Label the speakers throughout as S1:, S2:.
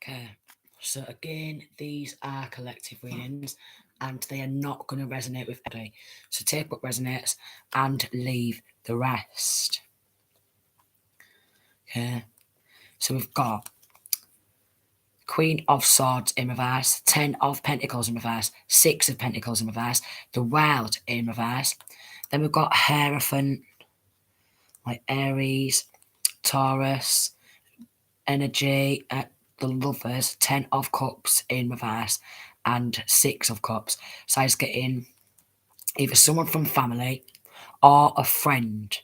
S1: Okay, so again, these are collective readings and they are not going to resonate with everybody. So take what resonates and leave the rest. Okay, so we've got Queen of Swords in reverse, 10 of Pentacles in reverse, 6 of Pentacles in reverse, the World in reverse. Then we've got Hierophant, like Aries, Taurus, energy, the Lovers, 10 of Cups in reverse, and 6 of Cups. So I was getting either someone from family or a friend.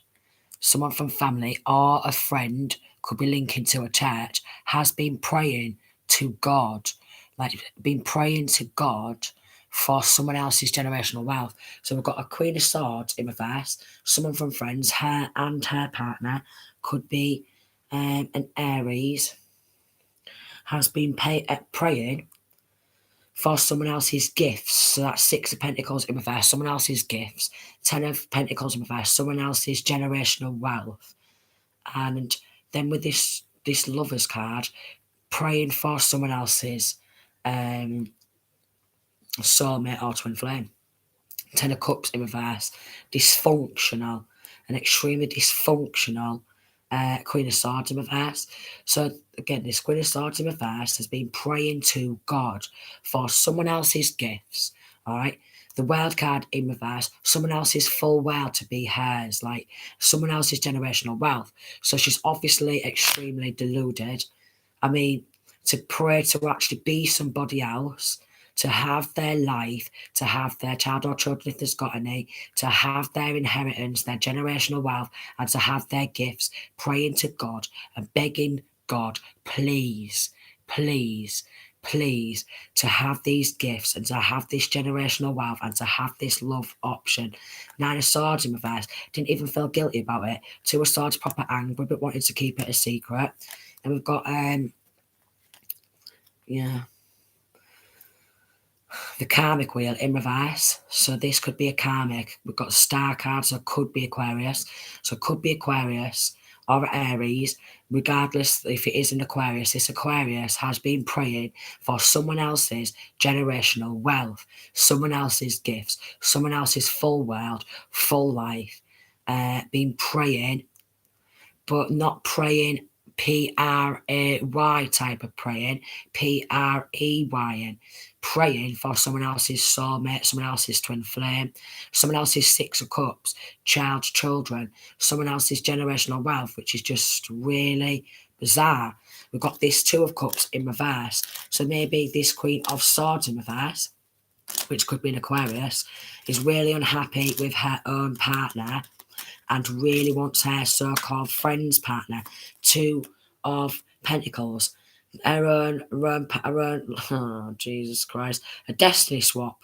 S1: Someone from family or a friend could be linking to a church, has been praying to God, like been praying to God for someone else's generational wealth. So we've got a Queen of Swords in reverse, someone from friends, her and her partner could be an Aries, has been praying for someone else's gifts. So that's 6 of Pentacles in reverse, someone else's gifts, 10 of Pentacles in reverse, someone else's generational wealth. And then with this Lovers card, praying for someone else's soulmate or twin flame. 10 of Cups in reverse, dysfunctional, an extremely dysfunctional Queen of Swords in reverse. So again, this Queen of Swords in reverse has been praying to God for someone else's gifts, all right? The World card in reverse, someone else's full world to be hers, like someone else's generational wealth. So she's obviously extremely deluded. I mean, to pray to actually be somebody else, to have their life, to have their child or children if there's got any, to have their inheritance, their generational wealth, and to have their gifts, praying to God and begging God, please, please, please, to have these gifts and to have this generational wealth and to have this love option. 9 of Swords in reverse, didn't even feel guilty about it. 2 of Swords proper angry, but wanted to keep it a secret. And we've got, the karmic wheel in reverse. So this could be a karmic. We've got star cards, so it could be Aquarius. So it could be Aquarius or Aries. Regardless if it is an Aquarius, this Aquarius has been praying for someone else's generational wealth, someone else's gifts, someone else's full world, full life. Been praying, but not praying P-R-A-Y type of praying, P-R-E-Y-N, praying for someone else's soulmate, someone else's twin flame, someone else's 6 of Cups, children, someone else's generational wealth, which is just really bizarre. We've got this 2 of Cups in reverse, so maybe this Queen of Swords in reverse, which could be an Aquarius, is really unhappy with her own partner and really wants her so-called friend's partner. 2 of Pentacles. Oh, Jesus Christ. A destiny swap.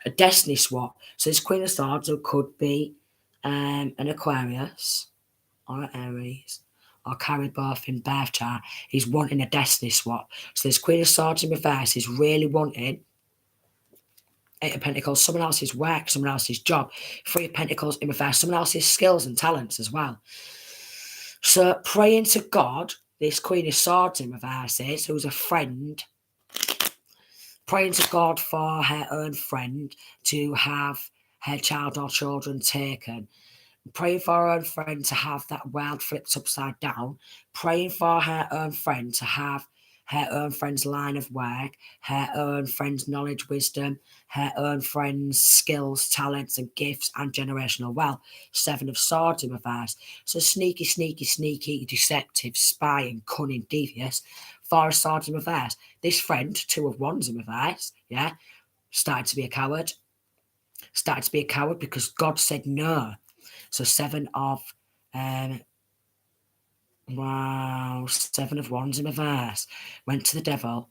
S1: A destiny swap. So this Queen of Swords could be an Aquarius or an Aries or carried both in birth chart. He's wanting a destiny swap. So this Queen of Swords in reverse is really wanting 8 of Pentacles, someone else's work, someone else's job. 3 of Pentacles in reverse, someone else's skills and talents as well. So praying to God, this Queen of Swords in reverse is, who's a friend, praying to God for her own friend to have her child or children taken. Praying for her own friend to have that world flipped upside down. Praying for her own friend to have her own friend's line of work, her own friend's knowledge, wisdom, her own friend's skills, talents, and gifts, and generational wealth. 7 of Swords in reverse. So sneaky, deceptive, spying, cunning, devious. 4 of Swords in reverse. This friend, 2 of Wands in reverse, started to be a coward. Started to be a coward because God said no. So 7 of 7 of Wands in reverse. Went to the devil,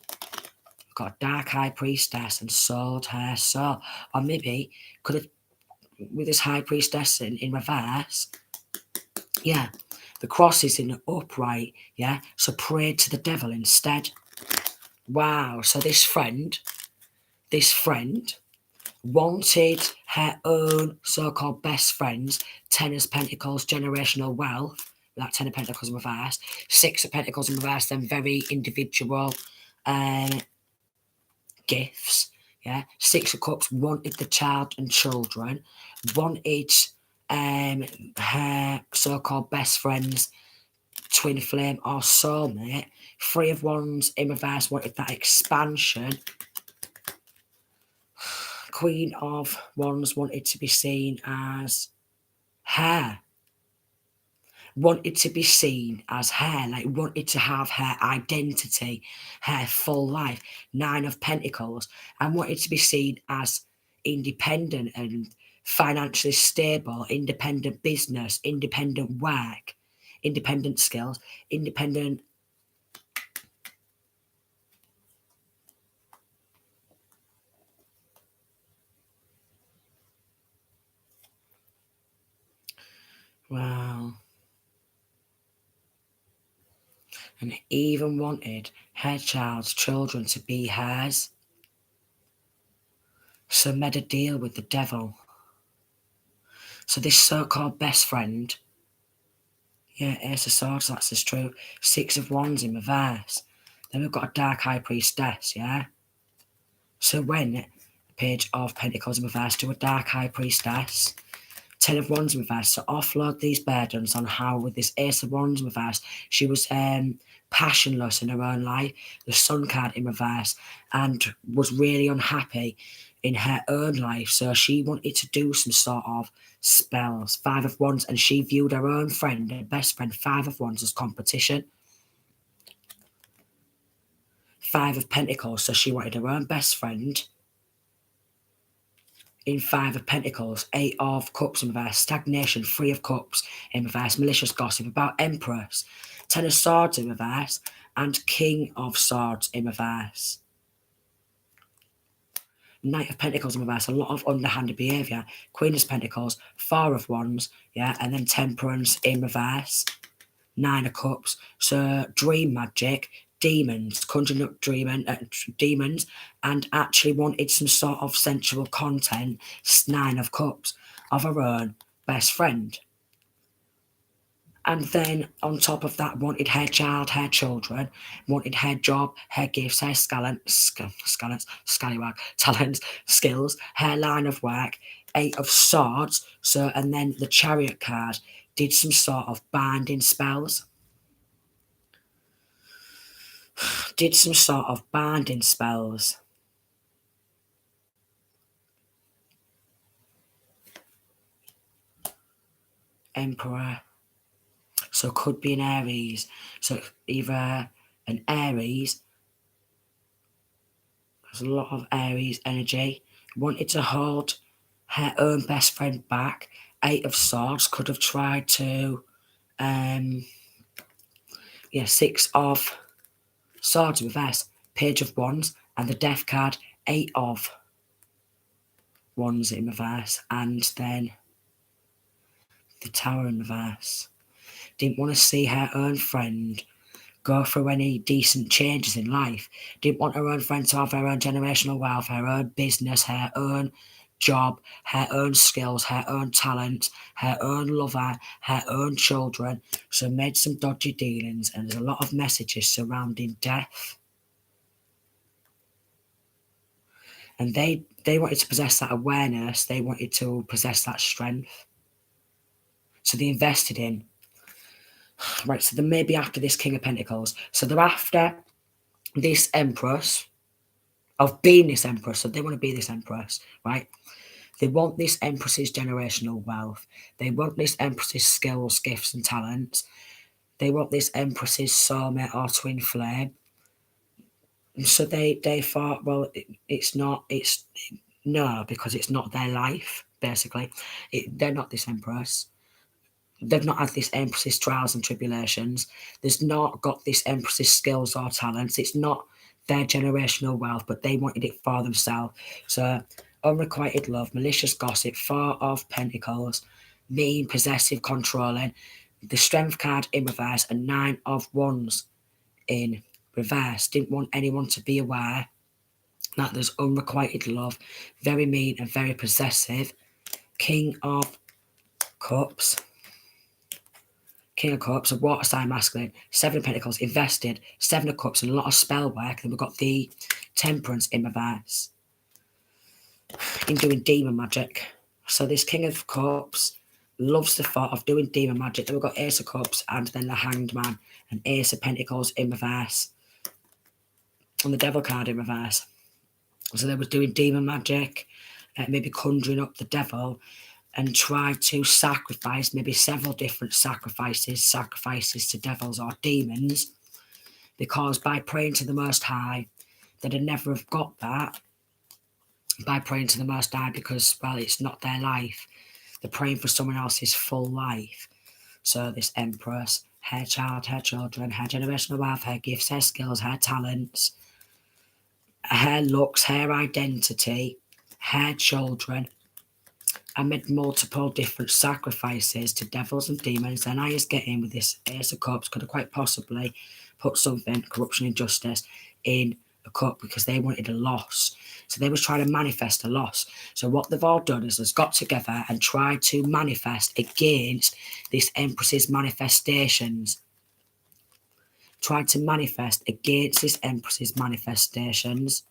S1: got a dark high priestess and sold her soul. Or maybe could have, with this high priestess in reverse, the cross is in the upright, so prayed to the devil instead. Wow, so this friend wanted her own so-called best friends, 10 of Pentacles, generational wealth, That Ten of Pentacles in reverse. Six of Pentacles in reverse, then very individual gifts. Yeah. Six of Cups wanted the child and children, wanted her so-called best friends, twin flame or soulmate. Three of Wands in reverse wanted that expansion. Queen of Wands wanted to be seen as her. Wanted to be seen as her, like wanted to have her identity, her full life. Nine of Pentacles, and wanted to be seen as independent and financially stable, independent business, independent work, independent skills, independent. Wow. And even wanted her child's children to be hers. So made a deal with the devil. So this so-called best friend, yeah, Ace of Swords, that's as true. Six of Wands in reverse. Then we've got a Dark High Priestess, yeah? So when Page of Pentacles in reverse to a Dark High Priestess, Ten of Wands in reverse, to offload these burdens on how with this Ace of Wands in reverse, she was passionless in her own life, the Sun card in reverse, and was really unhappy in her own life. So she wanted to do some sort of spells. Five of Wands, and she viewed her own friend, her best friend, Five of Wands, as competition. Five of Pentacles, so she wanted her own best friend in Five of Pentacles. Eight of Cups in reverse, stagnation. Three of Cups in reverse, malicious gossip about Empress. Ten of Swords in reverse, and King of Swords in reverse. Knight of Pentacles in reverse, a lot of underhanded behaviour. Queen of Pentacles, Four of Wands, yeah, and then Temperance in reverse. Nine of Cups, so dream magic, demons, conjuring up demons, and actually wanted some sort of sensual content. Nine of Cups of her own best friend. And then on top of that, wanted her child, her children, wanted her job, her gifts, her scallywag, talents, skills, her line of work. Eight of Swords, so, and then the Chariot card did some sort of binding spells. Did some sort of binding spells. Emperor. So could be an Aries. So either an Aries, there's a lot of Aries energy, wanted to hold her own best friend back. Eight of Swords, could have tried to, Six of Swords in reverse, Page of Wands, and the Death card, Eight of Wands in reverse, and then the Tower in reverse. Didn't want to see her own friend go through any decent changes in life. Didn't want her own friend to have her own generational wealth, her own business, her own job, her own skills, her own talent, her own lover, her own children. So made some dodgy dealings, and there's a lot of messages surrounding death. And they wanted to possess that awareness, they wanted to possess that strength. So they invested in. Right, so they're maybe after this King of Pentacles. So they're after this Empress, of being this Empress. So they want to be this Empress, right? They want this Empress's generational wealth. They want this Empress's skills, gifts, and talents. They want this Empress's soulmate or twin flame. And so they thought, well, no, because it's not their life, basically. They're not this Empress. They've not had this Empress's trials and tribulations. There's not got this Empress's skills or talents. It's not their generational wealth, but they wanted it for themselves. So, unrequited love, malicious gossip, Four of Pentacles, mean, possessive, controlling, the Strength card in reverse, and Nine of Wands in reverse. Didn't want anyone to be aware that there's unrequited love, very mean and very possessive. King of Cups, King of Cups, a water sign masculine, Seven of Pentacles, invested, Seven of Cups, and a lot of spell work. Then we've got the Temperance in reverse, in doing demon magic. So this King of Cups loves the thought of doing demon magic. Then we've got Ace of Cups and then the Hanged Man and Ace of Pentacles in reverse. And the Devil card in reverse. So they was doing demon magic, maybe conjuring up the devil, and try to sacrifice maybe several different sacrifices to devils or demons, because by praying to the Most High, they'd never have got that by praying to the Most High, because, well, it's not their life. They're praying for someone else's full life. So this Empress, her child, her children, her generational wealth, her gifts, her skills, her talents, her looks, her identity, her children, and made multiple different sacrifices to devils and demons. Then I is getting with this Ace of Cups, could have quite possibly put something, corruption, injustice, in a cup because they wanted a loss. So they was trying to manifest a loss. So what they've all done is got together and tried to manifest against this Empress's manifestations. Tried to manifest against this Empress's manifestations.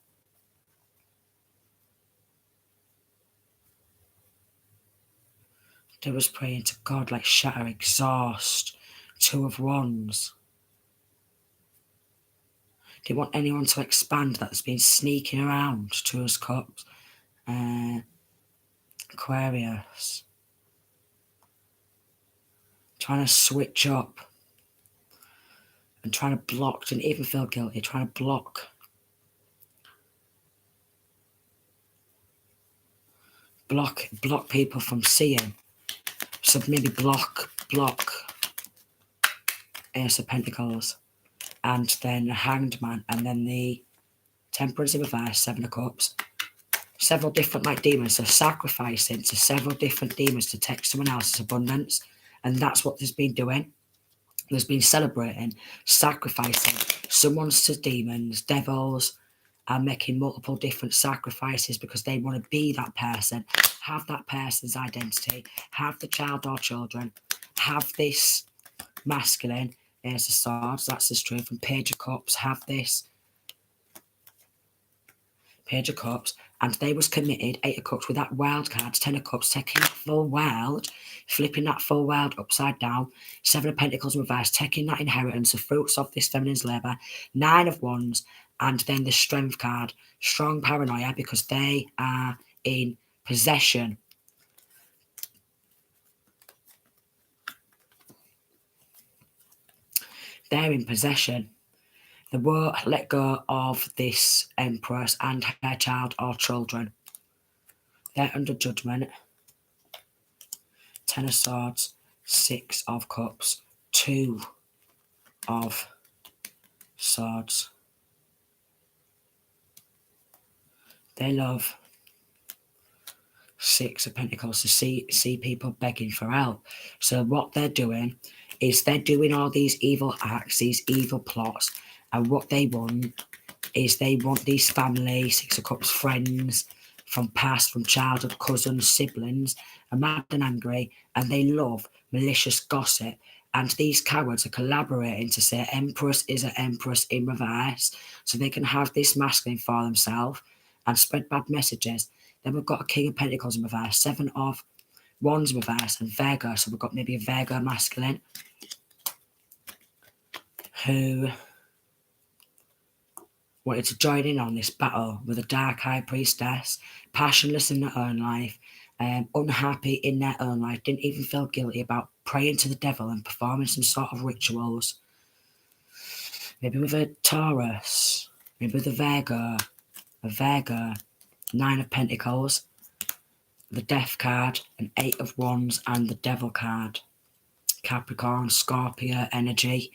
S1: They was praying to God like shatter, exhaust, Two of Wands. Do you want anyone to expand that's been sneaking around? Two of Cups. Aquarius. Trying to switch up. And trying to block. Didn't even feel guilty. Trying to block. Block people from seeing. So maybe block Ace of Pentacles. And then the Hanged Man. And then the Temperance in reverse, Seven of Cups. Several different demons. So sacrificing to several different demons to take someone else's abundance. And that's what there's been doing. There's been celebrating, sacrificing someone's to demons, devils, and making multiple different sacrifices because they want to be that person, have that person's identity, have the child or children, have this masculine, Ace of Swords, that's the truth, and Page of Cups, have this Page of Cups, and they was committed, Eight of Cups, with that wild card, Ten of Cups, taking that full world, flipping that full world upside down, Seven of Pentacles in reverse, taking that inheritance, the fruits of this feminine's labour, Nine of Wands, and then the Strength card, strong paranoia, because they are in possession. They're in possession. They won't let go of this Empress and her child or children. They're under judgment. Ten of Swords, Six of Cups, Two of Swords. They love Six of Pentacles to see people begging for help. So what they're doing is they're doing all these evil acts, these evil plots, and what they want is they want these family, Six of Cups, friends from past, from childhood, cousins, siblings, are mad and angry, and they love malicious gossip. And these cowards are collaborating to say Empress is an Empress in reverse, so they can have this masculine for themselves and spread bad messages. Then we've got a King of Pentacles in reverse, Seven of Wands in reverse, and Virgo. So we've got maybe a Virgo masculine who wanted to join in on this battle with a dark high priestess, passionless in their own life, unhappy in their own life, didn't even feel guilty about praying to the devil and performing some sort of rituals. Maybe with a Taurus, maybe with a Virgo, Nine of Pentacles, the Death card, an Eight of Wands, and the Devil card. Capricorn, Scorpio energy.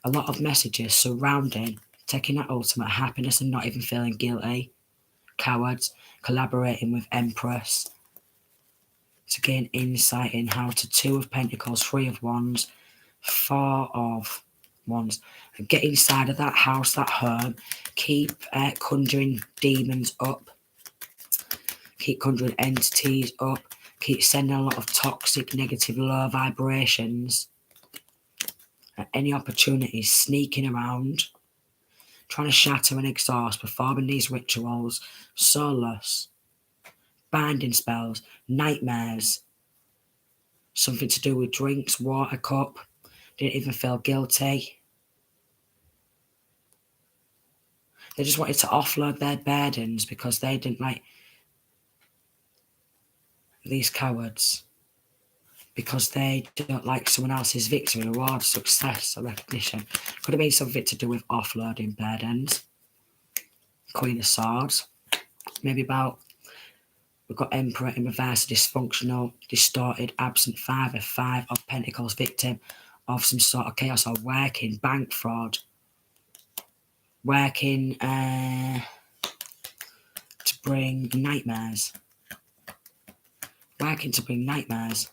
S1: A lot of messages surrounding taking that ultimate happiness and not even feeling guilty. Cowards, collaborating with Empress to gain insight in how to Two of Pentacles, Three of Wands, Four of Wands. And get inside of that house, that home. Keep conjuring demons up. Keep conjuring entities up. Keep sending a lot of toxic, negative, low vibrations at any opportunity, sneaking around, trying to shatter and exhaust, performing these rituals, soulless, binding spells, nightmares, something to do with drinks, water cup, didn't even feel guilty. They just wanted to offload their burdens because they didn't like these cowards, because they don't like someone else's victory, reward, success, or recognition. Could have been something to do with offloading burdens. Queen of Swords. Maybe about, we've got Emperor in reverse, dysfunctional, distorted, absent father, 5 of Pentacles, victim of some sort of chaos or working, bank fraud, working to bring nightmares. Working to bring nightmares.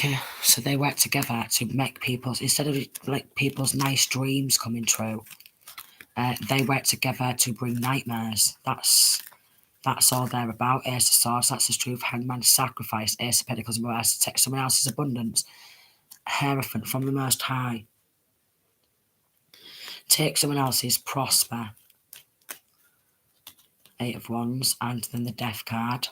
S1: Yeah, so they work together to make people's, instead of like people's nice dreams coming true, they work together to bring nightmares. That's all they're about. Ace of Swords, that's the truth. Hangman, sacrifice. Ace of Pentacles, and reverse, to take someone else's abundance. Hierophant, from the Most High. Take someone else's, prosper. 8 of Wands, and then the Death card.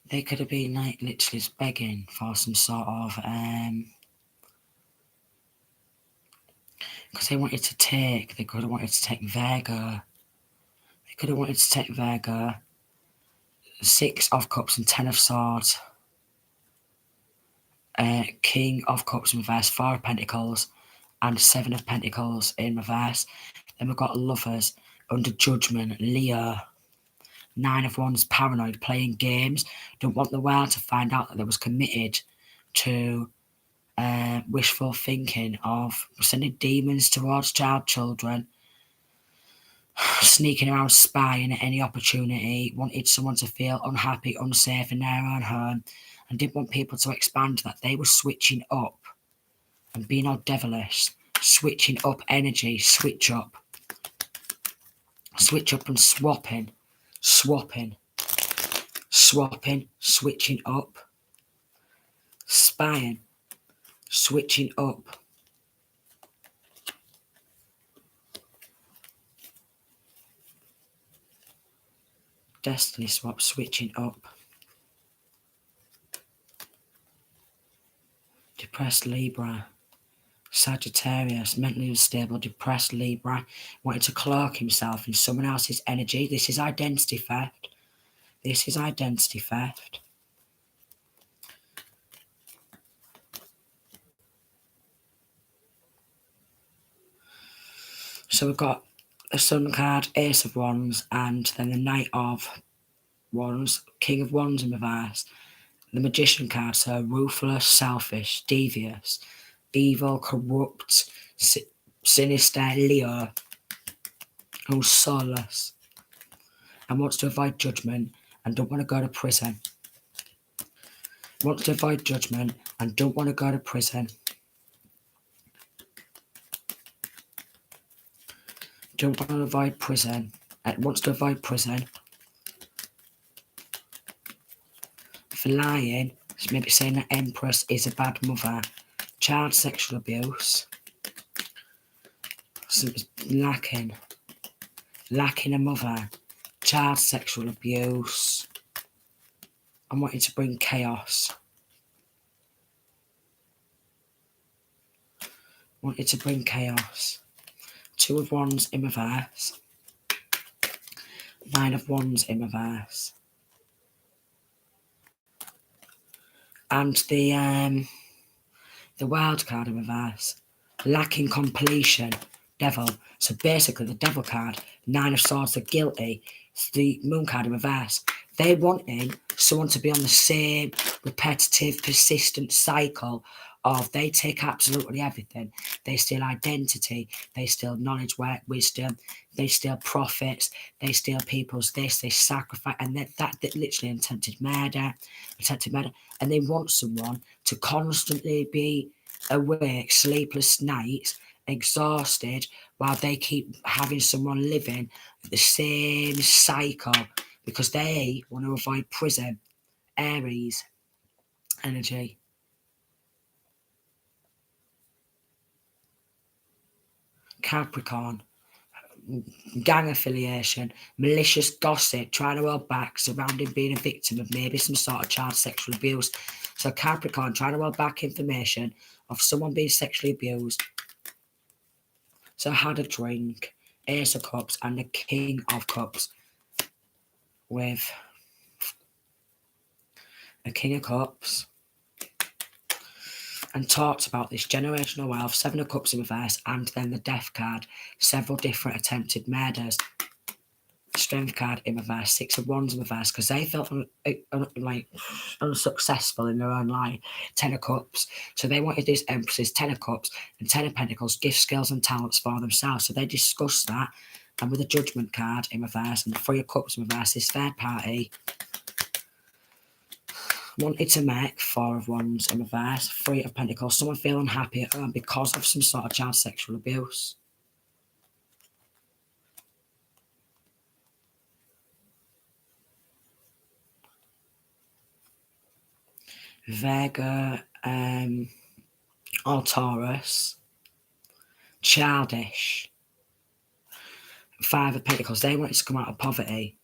S1: They could have been like literally just begging for some sort of because they wanted to take, they could have wanted to take Virgo. They could have wanted to take Virgo. 6 of Cups and 10 of Swords. King of Cups in reverse, 4 of Pentacles, and 7 of Pentacles in reverse. Then we've got Lovers, under judgment, Leo. 9 of Wands, paranoid, playing games. Don't want the world to find out that they was committed to wishful thinking of sending demons towards children, sneaking around, spying at any opportunity, wanted someone to feel unhappy, unsafe in their own home, and didn't want people to expand that they were switching up and being all devilish, switching up energy, switch up and swapping, switching up, spying, switching up. Destiny swap, switching up. Depressed Libra. Sagittarius, mentally unstable, depressed Libra, wanted to cloak himself in someone else's energy. This is identity theft. This is identity theft. So we've got the Sun card, Ace of Wands, and then the Knight of Wands, King of Wands in reverse. The Magician card, so ruthless, selfish, devious, evil, corrupt, sinister Leo, who's soulless and wants to avoid judgment and don't want to go to prison. Wants to avoid judgment and don't want to go to prison. Don't want to avoid prison. Wants to avoid prison. For lying, maybe saying that Empress is a bad mother. Child sexual abuse. So it's lacking a mother. Child sexual abuse. And wanting to bring chaos. Wanted to bring chaos. 2 of Wands in reverse. 9 of Wands in reverse. And the Wild card in reverse. Lacking completion. Devil. So basically the Devil card, 9 of Swords, the guilty. It's the Moon card in reverse. They wanted someone to be on the same repetitive, persistent cycle of they take absolutely everything. They steal identity, they steal knowledge, work, wisdom, they steal profits, they steal people's this, they sacrifice, and that literally attempted murder, and they want someone to constantly be awake, sleepless nights, exhausted, while they keep having someone living the same cycle because they want to avoid prison. Aries energy. Capricorn, gang affiliation, malicious gossip, trying to hold back, surrounding being a victim of maybe some sort of child sexual abuse. So Capricorn, trying to hold back information of someone being sexually abused. So I had a drink, Ace of Cups and the King of Cups with a King of Cups and talked about this generational wealth, Seven of Cups in reverse, and then the Death card, several different attempted murders. Strength card in reverse, Six of Wands in reverse, because they felt unsuccessful in their own life. Ten of Cups, so they wanted this Empress's Ten of Cups and Ten of Pentacles, gift, skills and talents for themselves. So they discussed that, and with the Judgment card in reverse and the Three of Cups in reverse, this third party wanted to make Four of Wands in reverse, Three of Pentacles, someone feel unhappy at home because of some sort of child sexual abuse. Vega or Taurus, childish. Five of Pentacles, they wanted to come out of poverty.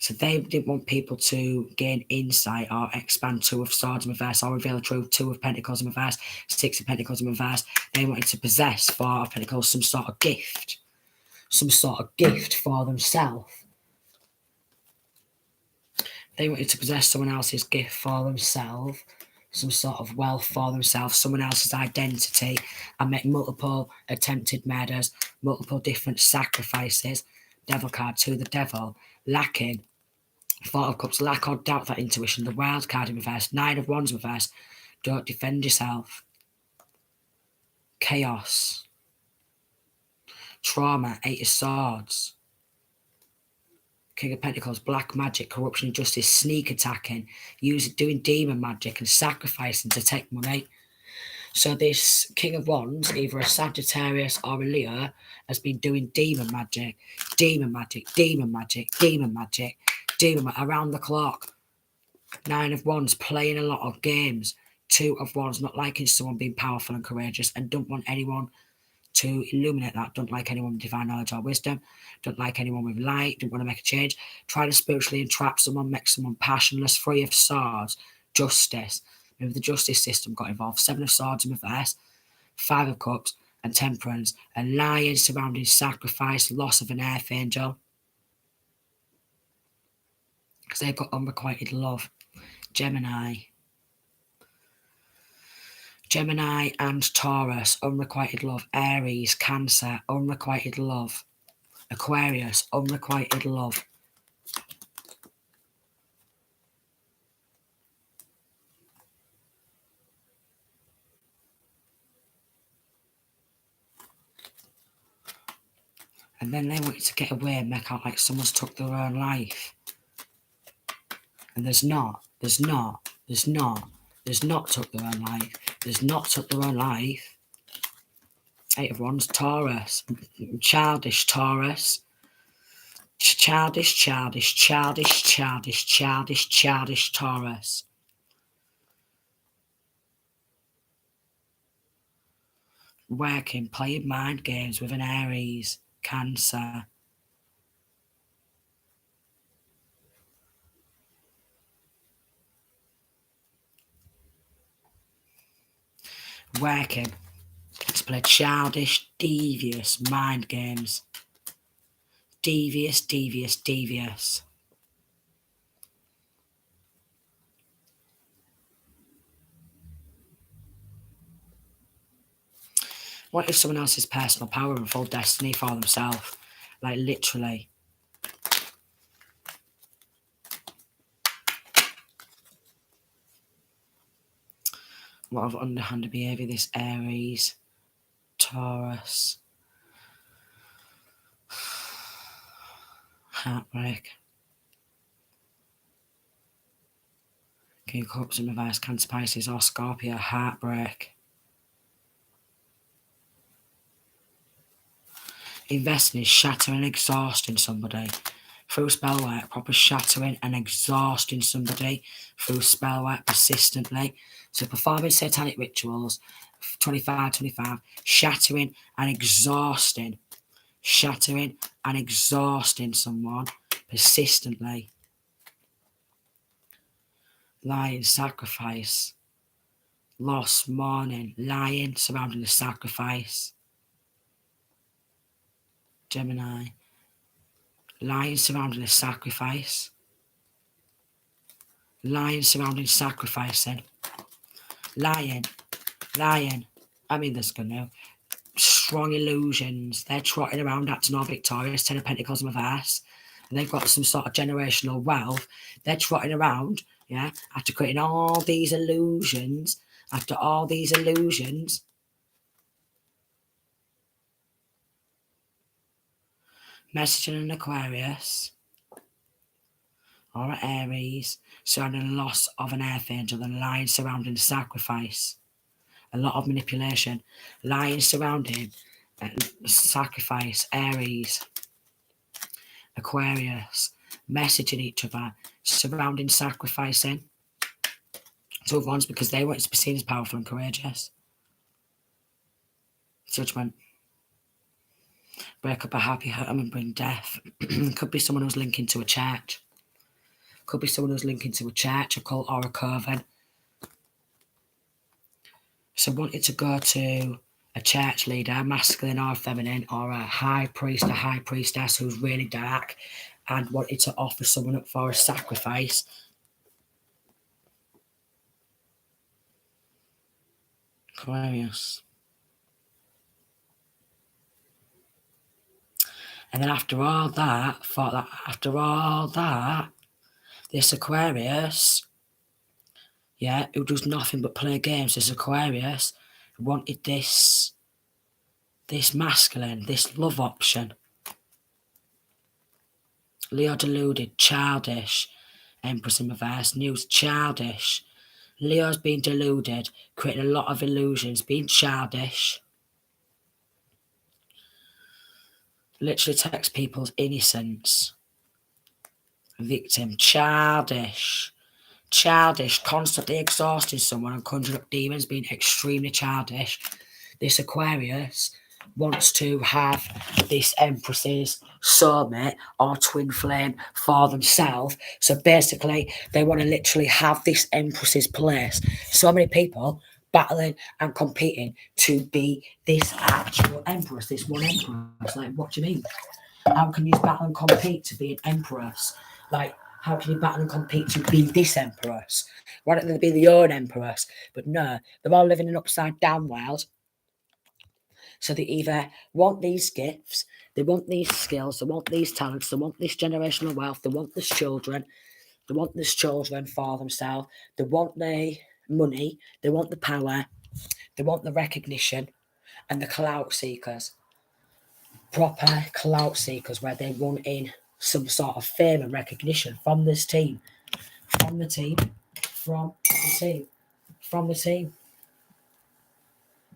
S1: So they didn't want people to gain insight or expand. Two of Swords in reverse or reveal the truth. Two of Pentacles in reverse, Six of Pentacles in reverse. They wanted to possess Four of Pentacles some sort of gift for themselves. They wanted to possess someone else's gift for themselves, some sort of wealth for themselves, someone else's identity, and make multiple attempted murders, multiple different sacrifices. Devil card to the devil, lacking. Four of Cups, lack or doubt that intuition. The Wild card in reverse, Nine of Wands in reverse. Don't defend yourself. Chaos. Trauma, Eight of Swords. King of Pentacles, black magic, corruption, injustice, sneak attacking, doing demon magic and sacrificing to take money. So this King of Wands, either a Sagittarius or a Leo, has been doing demon magic around the clock. Nine of Wands, playing a lot of games. Two of Wands, not liking someone being powerful and courageous and don't want anyone to illuminate that. Don't like anyone with divine knowledge or wisdom. Don't like anyone with light. Don't want to make a change. Try to spiritually entrap someone, make someone passionless. Three of Swords, justice. Maybe the justice system got involved. Seven of Swords in reverse. Five of Cups and Temperance. And lying surrounding sacrifice, loss of an Archangel. Because they've got unrequited love. Gemini and Taurus, unrequited love. Aries, Cancer, unrequited love. Aquarius, unrequited love. And then they wanted to get away and make out like someone's took their own life. And there's not took their own life. There's not took their own life. Eight of Wands, Taurus, childish Taurus. Childish Taurus. Working, playing mind games with an Aries, Cancer. Working to play childish, devious mind games. Devious. What if someone else's personal power and full destiny for themselves? Like literally. A lot of underhanded behaviour, this Aries, Taurus. Heartbreak. King of Cups in reverse, Cancer, Pisces or Scorpio. Heartbreak. Investing is shattering and exhausting somebody through spell work, proper shattering and exhausting somebody through spell work persistently. So performing satanic rituals, 25, shattering and exhausting someone persistently. Lying, sacrifice, loss, mourning, lying surrounding the sacrifice. Gemini. Lying surrounding the sacrifice. Lying surrounding sacrificing. Lying. I mean, there's gonna strong illusions. They're trotting around acting all victorious, Ten of Pentacles in reverse, and they've got some sort of generational wealth. They're trotting around, yeah, after creating all these illusions. After all these illusions, messaging an Aquarius or an Aries surrounding the loss of an Archangel and lying surrounding the sacrifice. A lot of manipulation, lying surrounding sacrifice, Aries, Aquarius, messaging each other, surrounding sacrificing to other ones because they want to be seen as powerful and courageous. Judgment. Break up a happy home and bring death. Could be someone who's linking to a church. Could be someone who's linking to a church, a cult, or a coven. So wanted to go to a church leader, masculine or feminine, or a high priest, a high priestess who's really dark, and wanted to offer someone up for a sacrifice. Aquarius. And then after all that, this Aquarius, yeah, who does nothing but play games, this Aquarius wanted this masculine, this love option. Leo deluded, childish, Empress in reverse, news childish. Leo's been deluded, creating a lot of illusions, being childish. Literally takes people's innocence. Victim, childish, constantly exhausting someone and conjuring up demons, being extremely childish. This Aquarius wants to have this Empress's soulmate or twin flame for themselves. So basically, they want to literally have this Empress's place. So many people battling and competing to be this actual Empress, this one Empress. Like, what do you mean? How can you battle and compete to be an Empress? Like, how can you battle and compete to be this Empress? Why don't they be their own Empress? But no, they're all living in an upside down world. So they either want these gifts, they want these skills, they want these talents, they want this generational wealth, they want this children for themselves, they want the money, they want the power, they want the recognition, and the clout seekers. Proper clout seekers where they want in some sort of fame and recognition from this team. From the team.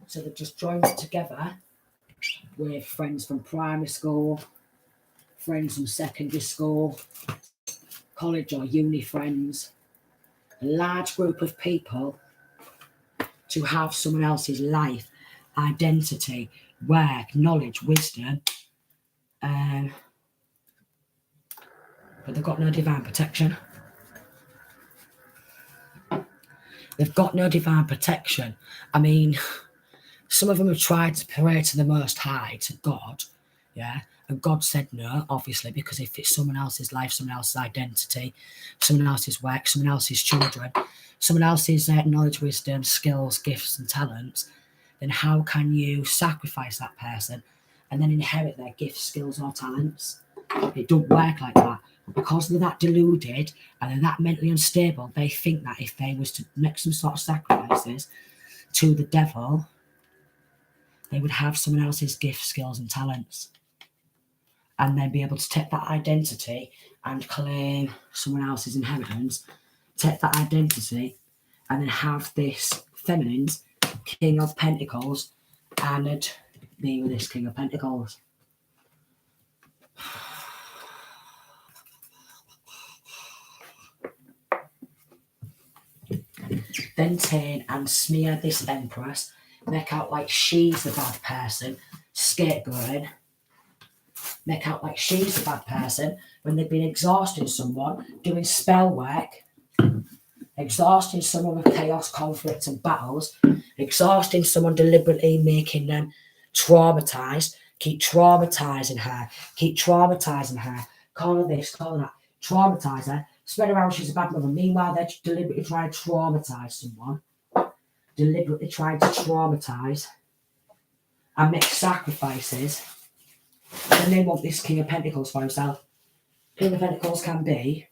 S1: So they've just joined together with friends from primary school, friends from secondary school, college or uni friends, a large group of people to have someone else's life, identity, work, knowledge, wisdom, but they've got no divine protection. They've got no divine protection. I mean, some of them have tried to pray to the Most High, to God, yeah, and God said no, obviously, because if it's someone else's life, someone else's identity, someone else's work, someone else's children, someone else's knowledge, wisdom, skills, gifts and talents, then how can you sacrifice that person and then inherit their gifts, skills or talents? It don't work like that. Because they're that deluded and they're that mentally unstable, they think that if they was to make some sort of sacrifices, to the devil, they would have someone else's gifts, skills, and talents, and then be able to take that identity and claim someone else's inheritance, take that identity, and then have this feminine's King of Pentacles and be with this King of Pentacles. Then turn and smear this Empress, make out like she's the bad person, scapegoating, make out like she's the bad person when they've been exhausting someone, doing spell work, exhausting someone with chaos, conflicts and battles, exhausting someone deliberately, making them traumatised, keep traumatising her, call her this, call her that, traumatise her, spread around she's a bad mother. Meanwhile, they're deliberately trying to traumatise someone, deliberately trying to traumatise and make sacrifices. And they want this King of Pentacles for himself. King of Pentacles could be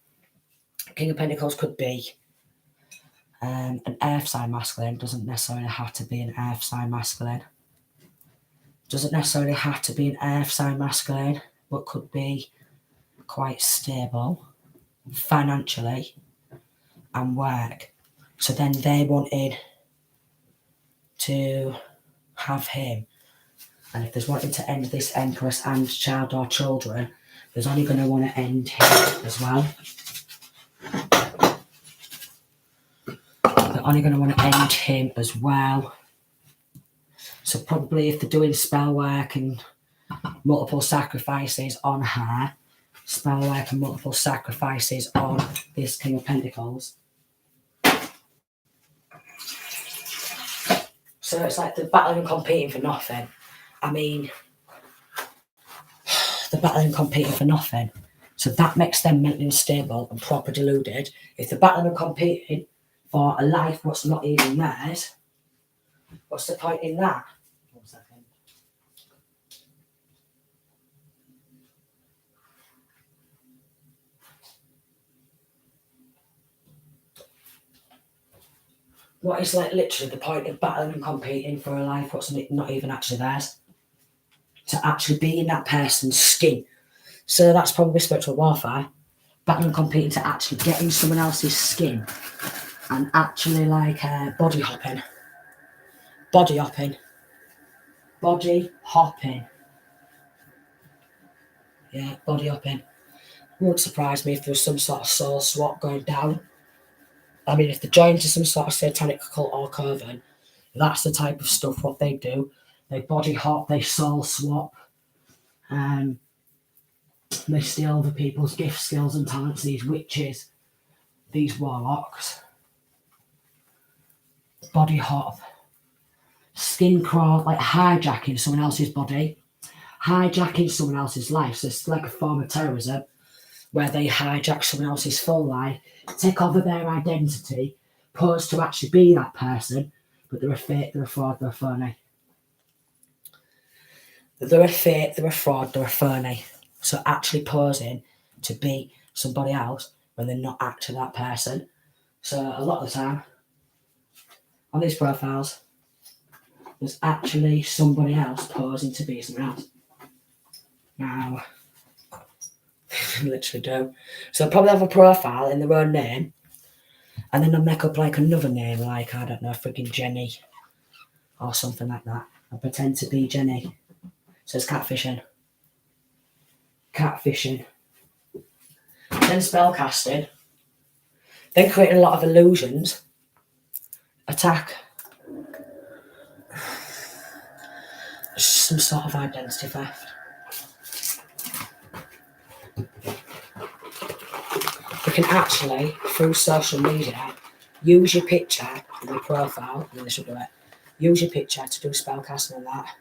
S1: an earth sign masculine. Doesn't necessarily have to be an earth sign masculine. But could be quite stable financially and work. So then they wanted to have him. And if there's wanting to end this Empress and child or children, there's only going to want to end him as well. They're only going to want to end him as well. So probably if they're doing spell work and multiple sacrifices on her, spell work and multiple sacrifices on this King of Pentacles. So it's like they're battling and competing for nothing. I mean, they're battling and competing for nothing. So that makes them mentally unstable and proper deluded. If they're battling and competing for a life what's not even theirs, what's the point in that? 1 second. What is like literally the point of battling and competing for a life what's not even actually theirs? To actually be in that person's skin. So that's probably spiritual warfare. Battling and competing to actually get in someone else's skin and actually like body hopping. Yeah, body hopping. It wouldn't surprise me if there was some sort of soul swap going down. I mean, if they're joined to some sort of satanic cult or coven, that's the type of stuff what they do. They body hop, they soul swap, they steal other people's gifts, skills and talents, these witches, these warlocks. Body hop, skin crawl, like hijacking someone else's body, hijacking someone else's life. So it's like a form of terrorism where they hijack someone else's full life, take over their identity, pose to actually be that person, but they're a fake, they're a fraud, they're a phony. They're a fake, they're a fraud, they're a phony. So actually posing to be somebody else when they're not actually that person. So a lot of the time, on these profiles, there's actually somebody else posing to be someone else. Now, they literally do. So they'll probably have a profile in their own name, and then they'll make up like another name, like, I don't know, freaking Jenny, or something like that, and pretend to be Jenny. So it's catfishing. Then spell casting. Then creating a lot of illusions. Attack. Some sort of identity theft. You can actually, through social media, use your picture in your profile, and they should do it. Use your picture to do spell casting and that.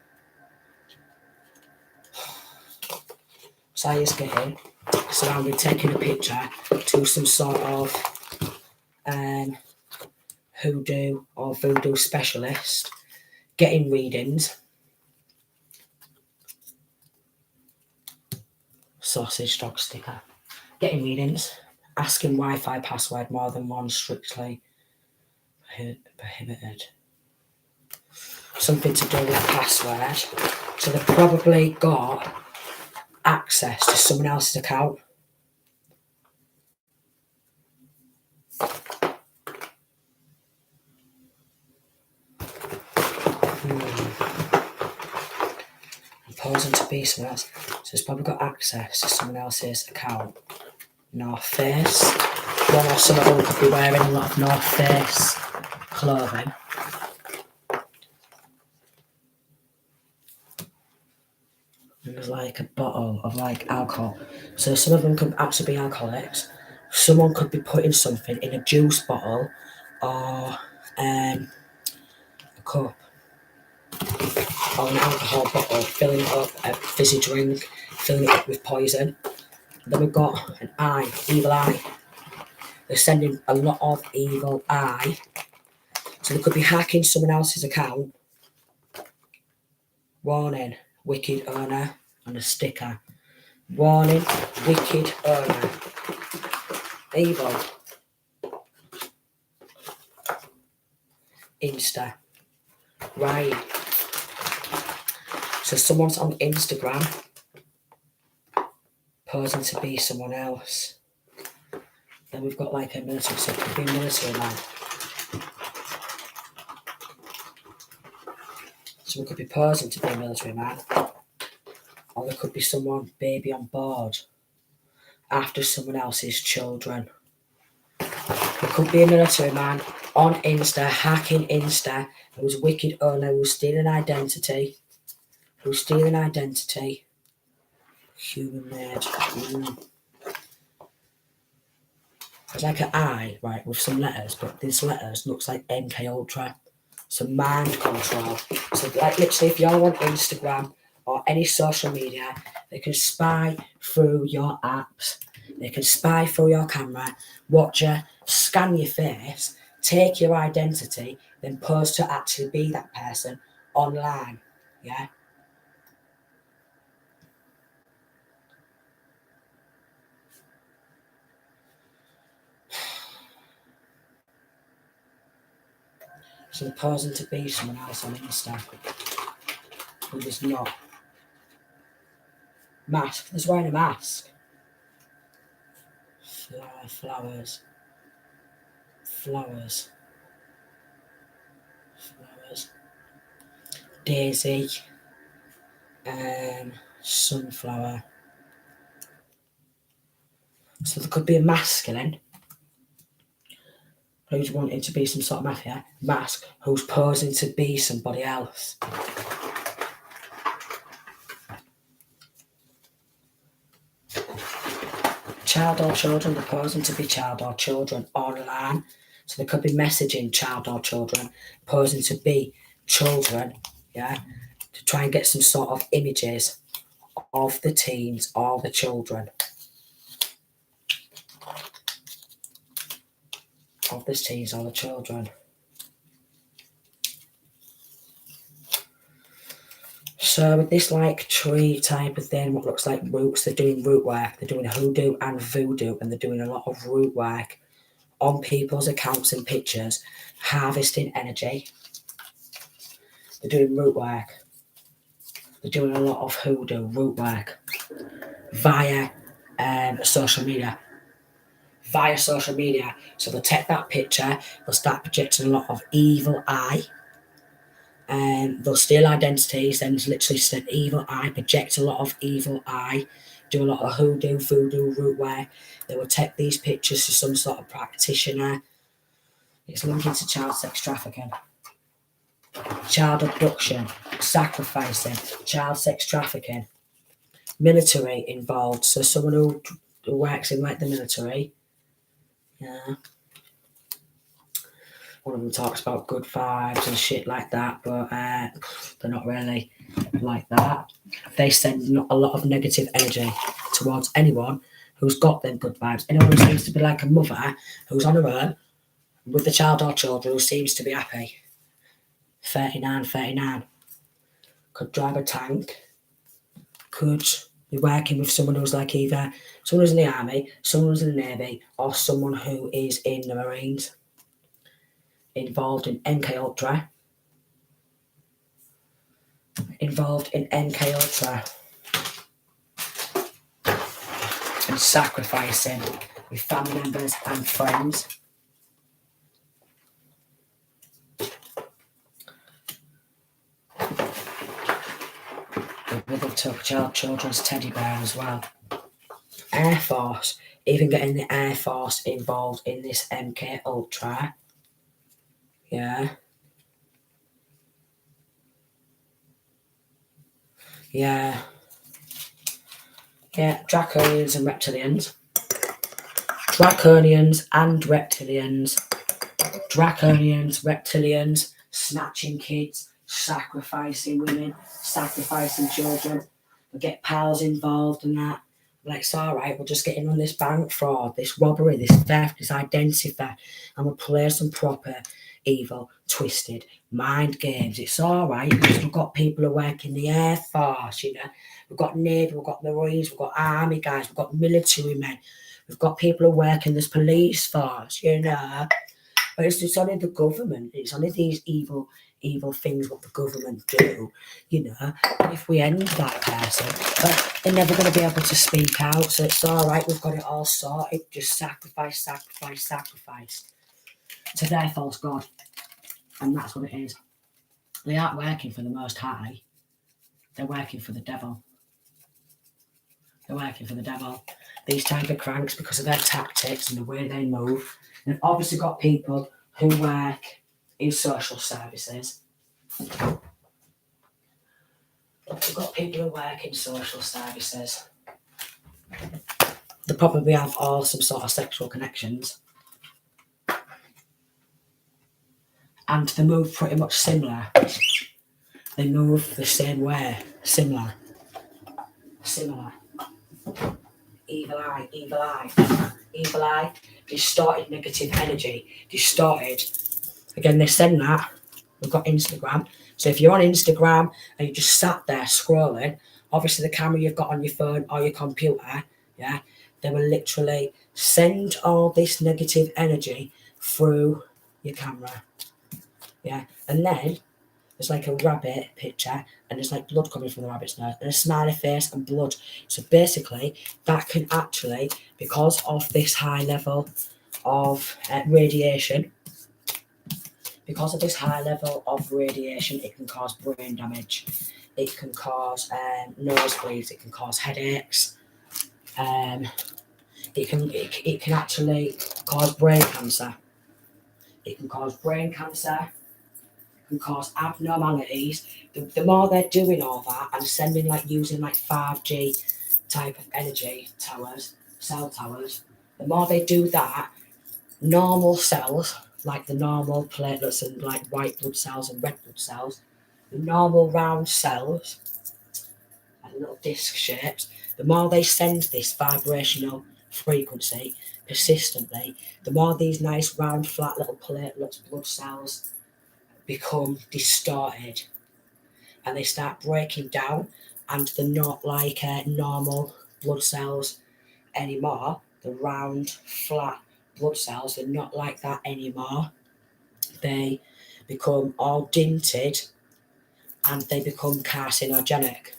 S1: So you're getting surrounded taking a picture to some sort of hoodoo or voodoo specialist, getting readings. Sausage dog sticker. Getting readings, asking Wi-Fi password more than one, strictly prohibited. something to do with the password. So they've probably got access to someone else's account. Posing to be someone else. So it's probably got access to someone else's account. North Face. One or some of them could be wearing a lot of North Face clothing. There's like a bottle of like alcohol. So some of them could actually be alcoholics. Someone could be putting something in a juice bottle or a cup or an alcohol bottle, filling it up, a fizzy drink, filling it up with poison. Then we've got an eye, evil eye. They're sending a lot of evil eye. So they could be hacking someone else's account. Warning, wicked owner, and a sticker. Warning, wicked owner. Evil. Insta. Right. So someone's on Instagram posing to be someone else. Then we've got like a military, so it could be a military man. Someone could be posing to be a military man. Or there could be someone baby on board after someone else's children. There could be a military man on Insta, hacking Insta, who's wicked owner, who's stealing identity. Human made. There's like an eye, right, with some letters, but this letters looks like MK Ultra. So mind control. So like literally if you're on Instagram or any social media, they can spy through your apps. They can spy through your camera, watch you, scan your face, take your identity, then pose to actually be that person online. Yeah? So they're posing to be someone else on Insta who is not. Mask. There's wearing a mask. Flowers. Daisy. Sunflower. So there could be a masculine who's wanting to be some sort of mafia mask who's posing to be somebody else. Child or children, they're posing to be child or children online. So they could be messaging child or children, posing to be children, yeah, to try and get some sort of images of the teens or the children. Of the teens or the children. So with this like tree type of thing, what looks like roots, they're doing root work. They're doing hoodoo and voodoo, and they're doing a lot of root work on people's accounts and pictures, harvesting energy. They're doing root work. They're doing a lot of hoodoo, root work, via social media. So they'll take that picture, they'll start projecting a lot of evil eye. They'll steal identities, then literally send evil eye, project a lot of evil eye, do a lot of hoodoo, voodoo, root work. They will take these pictures to some sort of practitioner. It's linking to child sex trafficking, child abduction, sacrificing, child sex trafficking, military involved. So someone who works in like the military. Yeah. One of them talks about good vibes and shit like that, but they're not really like that. They send a lot of negative energy towards anyone who's got them good vibes. Anyone who seems to be like a mother who's on her own with the child or children who seems to be happy. 39. Could drive a tank. Could be working with someone who's like either someone who's in the army, someone who's in the navy, or someone who is in the Marines. Involved in MK Ultra. involved in MK Ultra and sacrificing with family members and friends. With the children's teddy bear as well. Air Force, even getting the Air Force involved in this MK Ultra. Yeah. Yeah. Yeah, draconians and reptilians. Draconians and reptilians. Draconians, reptilians, snatching kids, sacrificing women, sacrificing children. We get pals involved and that. Like, it's alright, we'll just get in on this bank fraud, this robbery, this theft, this identity theft, and we'll play some proper, evil, twisted mind games. It's alright because we've got people who work in the Air Force, you know. We've got Navy, we've got Marines, we've got Army guys, we've got military men, we've got people who work in this police force, you know. But it's only the government, it's only these evil things what the government do, you know. And if we end that person, but they're never going to be able to speak out, so it's alright, we've got it all sorted. Just sacrifice to their false god. And that's what it is. They aren't working for the Most High, they're working for the devil. They're working for the devil. These type of cranks, because of their tactics and the way they move. They've obviously got people who work in social services. We've got people who work in social services. They probably have all some sort of sexual connections. And they move pretty much similar. They move the same way. Similar. Evil eye. Distorted negative energy. Distorted. Again, they send that. We've got Instagram. So if you're on Instagram and you just sat there scrolling, obviously the camera you've got on your phone or your computer, yeah, they will literally send all this negative energy through your camera. Yeah. And then there's like a rabbit picture and there's like blood coming from the rabbit's nose and a smiley face and blood. So basically that can actually, because of this high level of radiation, it can cause brain damage. It can cause nosebleeds. It can cause headaches. It can actually cause brain cancer. It can cause abnormalities. The more they're doing all that and sending using 5G type of energy towers, cell towers, the more they do that, normal cells, like the normal platelets and white blood cells and red blood cells, the normal round cells, like little disc shapes, the more they send this vibrational frequency persistently, the more these nice round flat little platelets, blood cells become distorted and they start breaking down, and they're not like normal blood cells anymore. The round, flat blood cells, they're not like that anymore. They become all dinted and they become carcinogenic.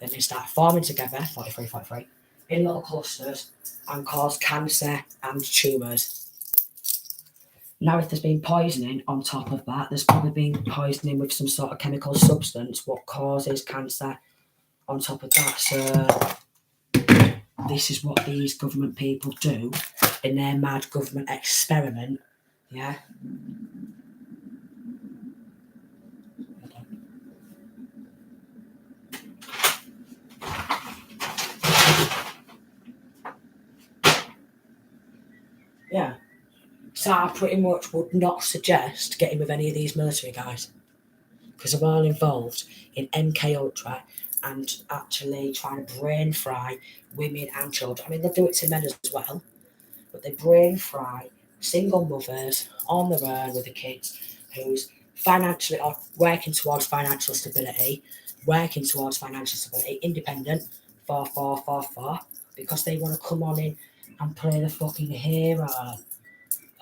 S1: Then they start forming together, 43, in little clusters and cause cancer and tumours. Now, if there's been poisoning on top of that, there's probably been poisoning with some sort of chemical substance what causes cancer on top of that. So this is what these government people do in their mad government experiment, yeah? Yeah. So I pretty much would not suggest getting with any of these military guys because they're all involved in MK Ultra and actually trying to brain fry women and children. I mean, they do it to men as well, but they brain fry single mothers on their own with the kids who's financially or working towards financial stability, independent, because they want to come on in and play the fucking hero.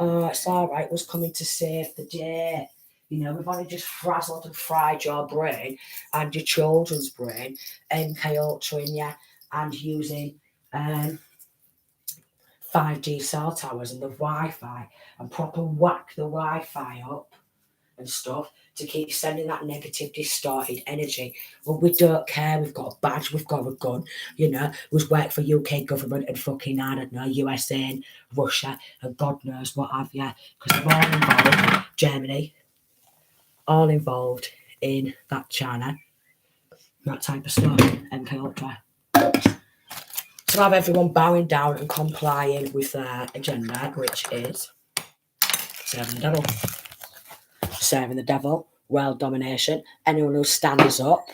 S1: Oh, it's alright, was coming to save the day. You know, we've only just frazzled and fried your brain and your children's brain, MK Ultra in you, and using 5G cell towers and the Wi-Fi, and proper whack the Wi-Fi up and stuff to keep sending that negative, distorted energy. Well, we don't care. We've got a badge. We've got a gun. You know, we've worked for UK government and fucking, I don't know, USA and Russia and God knows what have you. Because they're all involved. Germany, all involved in that China. That type of stuff. MK Ultra. To have everyone bowing down and complying with their agenda, which is serving the devil. Serving the devil, world domination. Anyone who stands up,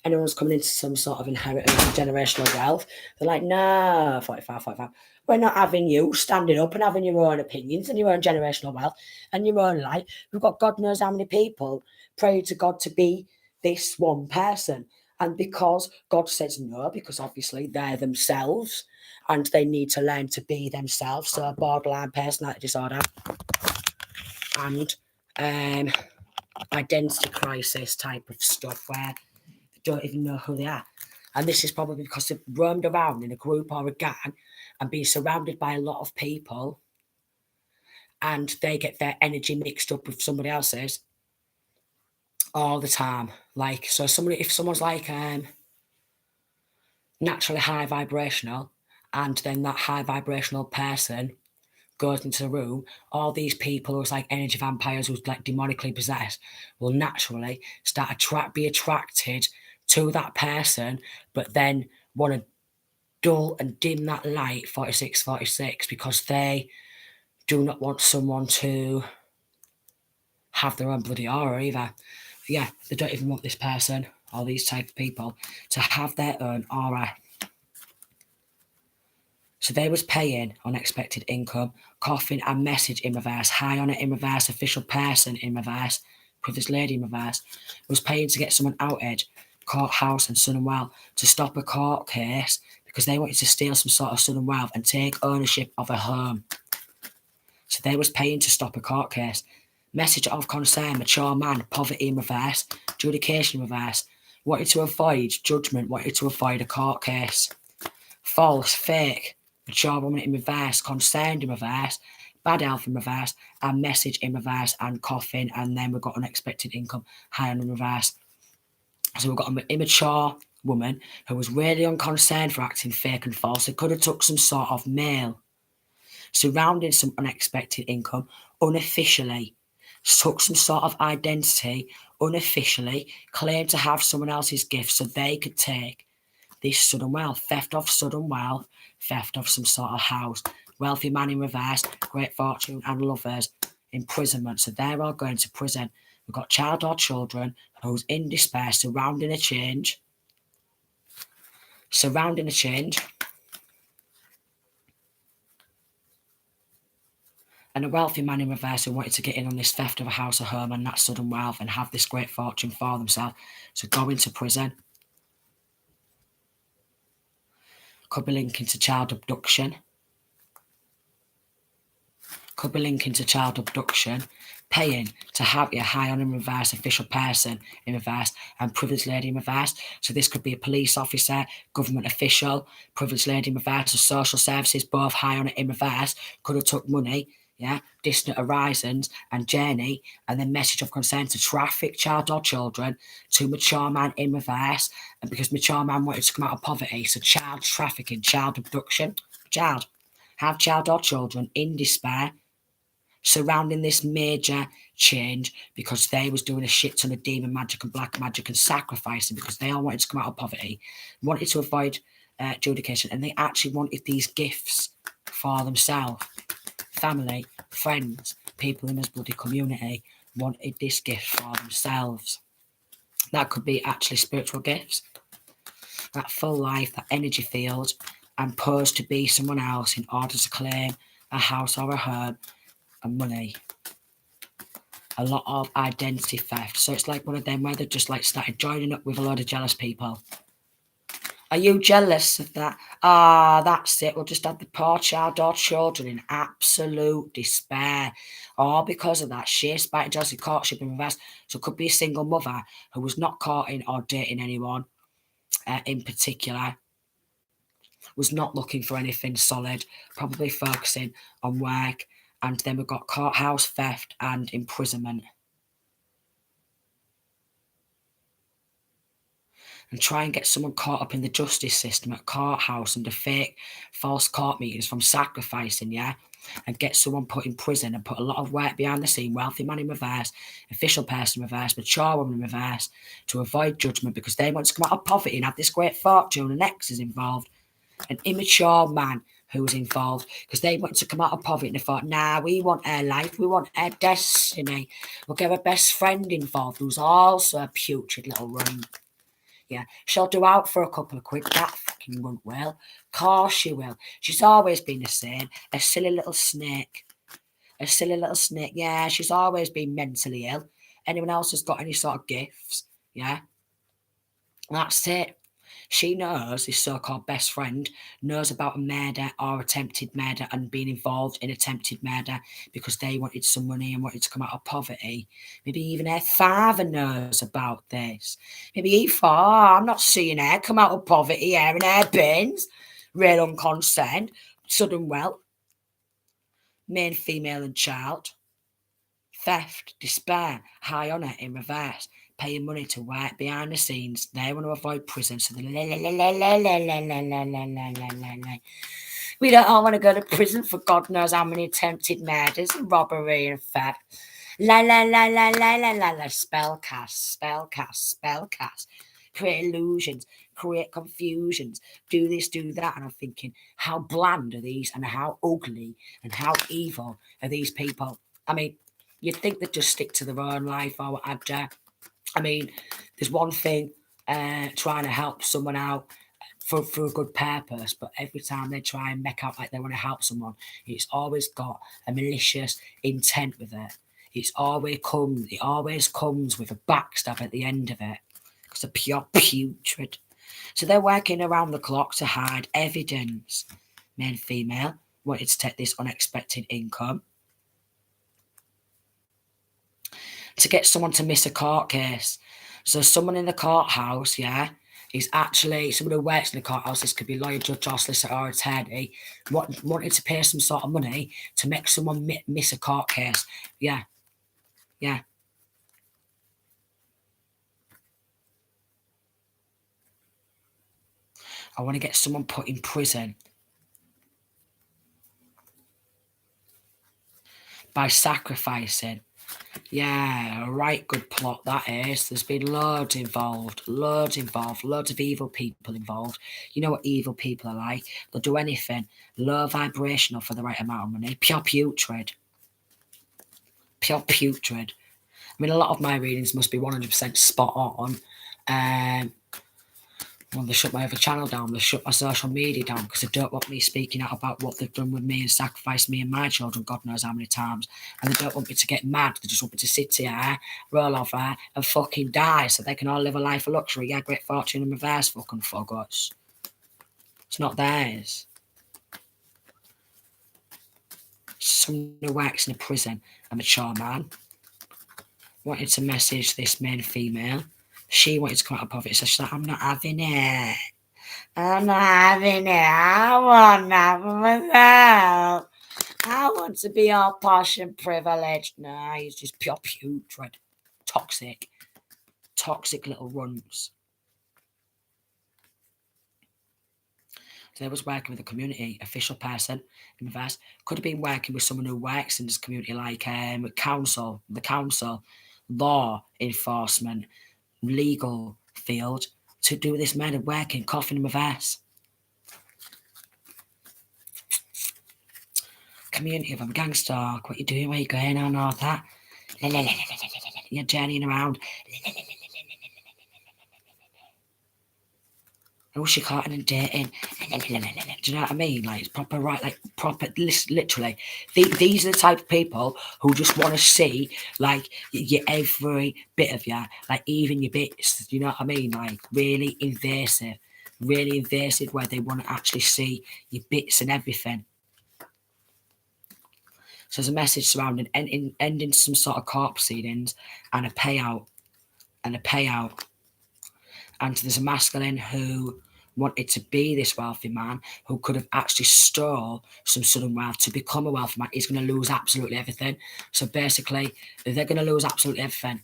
S1: anyone who's coming into some sort of inheritance of generational wealth, they're like, nah, 45. We're not having you standing up and having your own opinions and your own generational wealth and your own life. We've got God knows how many people praying to God to be this one person. And because God says no, because obviously they're themselves and they need to learn to be themselves, so borderline personality disorder and identity crisis type of stuff where they don't even know who they are. And this is probably because they've roamed around in a group or a gang and been surrounded by a lot of people and they get their energy mixed up with somebody else's all the time. Like, so if someone's like naturally high vibrational and then that high vibrational person goes into the room, all these people who's like energy vampires who's like demonically possessed will naturally be attracted to that person, but then want to dull and dim that light 46 because they do not want someone to have their own bloody aura either. Yeah, they don't even want this person or these type of people to have their own aura. So they was paying unexpected income, coffin and message in reverse, high on it in reverse, official person in reverse, previous lady in reverse, was paying to get someone outed, courthouse and Sun and Well, to stop a court case because they wanted to steal some sort of Sun and Wealth and take ownership of a home. So they was paying to stop a court case. Message of concern, mature man, poverty in reverse, adjudication in reverse, wanted to avoid judgment, wanted to avoid a court case. False, fake, mature woman in reverse, concerned in reverse, bad health in reverse, and message in reverse, and coffin, and then we've got unexpected income, high on in reverse. So we've got an immature woman who was really unconcerned for acting fake and false. It could have took some sort of male, surrounding some unexpected income, unofficially, took some sort of identity, unofficially, claimed to have someone else's gift so they could take this sudden wealth, theft of sudden wealth, theft of some sort of house, wealthy man in reverse, great fortune and lovers, imprisonment. So they're all going to prison. We've got child or children who's in despair, surrounding a change, and a wealthy man in reverse who wanted to get in on this theft of a house, a home, and that sudden wealth and have this great fortune for themselves. So go into prison. Could be linking to child abduction. Paying to have your high on in reverse, official person in reverse, and privileged lady in reverse. So this could be a police officer, government official, privileged lady in reverse, or social services, both high on it in reverse, could have took money, yeah, distant horizons and journey, and then message of concern to traffic child or children to mature man in reverse, and because mature man wanted to come out of poverty, so child trafficking, child abduction, have child or children in despair, surrounding this major change because they was doing a shit ton of demon magic and black magic and sacrificing because they all wanted to come out of poverty, wanted to avoid adjudication, and they actually wanted these gifts for themselves. Family, friends, people in this bloody community wanted this gift for themselves. That could be actually spiritual gifts, that full life, that energy field, and pose to be someone else in order to claim a house or a home and money. A lot of identity theft. So it's like one of them where they just like started joining up with a load of jealous people Are you jealous of that? Ah, that's it. We'll just have the poor child or children in absolute despair. All because of that sheer spite and jealousy, courtship in reverse. So it could be a single mother who was not courting or dating anyone in particular, was not looking for anything solid, probably focusing on work, and then we've got courthouse theft and imprisonment. And try and get someone caught up in the justice system at courthouse under fake false court meetings from sacrificing, yeah? And get someone put in prison and put a lot of work behind the scene, wealthy man in reverse, official person in reverse, mature woman in reverse, to avoid judgment because they want to come out of poverty and have this great fortune, and X is involved. An immature man who was involved because they wanted to come out of poverty and they thought, nah, we want our life, we want our destiny. We'll get our best friend involved who's also a putrid little runt. Yeah, she'll do out for a couple of quid. That fucking runt will. Course she will. She's always been the same. A silly little snake. A silly little snake. Yeah, she's always been mentally ill. Anyone else has got any sort of gifts? Yeah, that's it. She knows, this so-called best friend, knows about a murder or attempted murder and being involved in attempted murder because they wanted some money and wanted to come out of poverty. Maybe even her father knows about this. Maybe he thought, oh, I'm not seeing her come out of poverty, her and her bins. Real unconcerned, sudden wealth, male, female and child. Theft, despair, high honour in reverse, paying money to work behind the scenes. They want to avoid prison, so we don't all want to go to prison for God knows how many attempted murders and robbery and theft. Spell cast. Create illusions, create confusions, do this, do that. And I'm thinking, how bland are these and how ugly and how evil are these people? I mean, you'd think they'd just stick to their own life or whatever. I mean, there's one thing trying to help someone out for a good purpose, but every time they try and make out like they want to help someone, it's always got a malicious intent with it. It always comes with a backstab at the end of it. It's a pure putrid. So they're working around the clock to hide evidence. Men, female, wanted to take this unexpected income. To get someone to miss a court case. So someone in the courthouse, yeah, is actually someone who works in the courthouse. This could be lawyer, judge, or solicitor, or attorney. Wanted to pay some sort of money to make someone miss a court case. Yeah. I want to get someone put in prison by sacrificing. Yeah, a right good plot that is. There's been loads involved, loads of evil people involved. You know what evil people are like? They'll do anything, low vibrational for the right amount of money. Pure putrid. I mean, a lot of my readings must be 100% spot on. Well, they shut my other channel down. They shut my social media down because they don't want me speaking out about what they've done with me and sacrificed me and my children, God knows how many times. And they don't want me to get mad. They just want me to sit here, roll over, and fucking die so they can all live a life of luxury. Yeah, great fortune and reverse fucking faggots. It's not theirs. Someone who works in a prison, a mature man, wanted to message this male and female. She wanted to come out of poverty, so she's like, I'm not having it. I want that for myself. I want to be all posh and privileged. Nah, he's just pure putrid. Toxic little runts. So I was working with a community official person in reverse. Could have been working with someone who works in this community, like the council, law enforcement, legal field, to do this murder working, coughing in reverse. Community of a gangster, what you doing, where you going on, all that. You're journeying around. Oh, she caught and dating. Do you know what I mean? Like, it's proper, right? Like, proper, literally. These are the type of people who just want to see, like, your every bit of you, like, even your bits. Do you know what I mean? Like, really invasive. really invasive, where they want to actually see your bits and everything. So there's a message surrounding ending some sort of court proceedings and a payout. And there's a masculine who wanted to be this wealthy man, who could have actually stole some sudden wealth to become a wealthy man. He's going to lose absolutely everything. So basically, they're going to lose absolutely everything.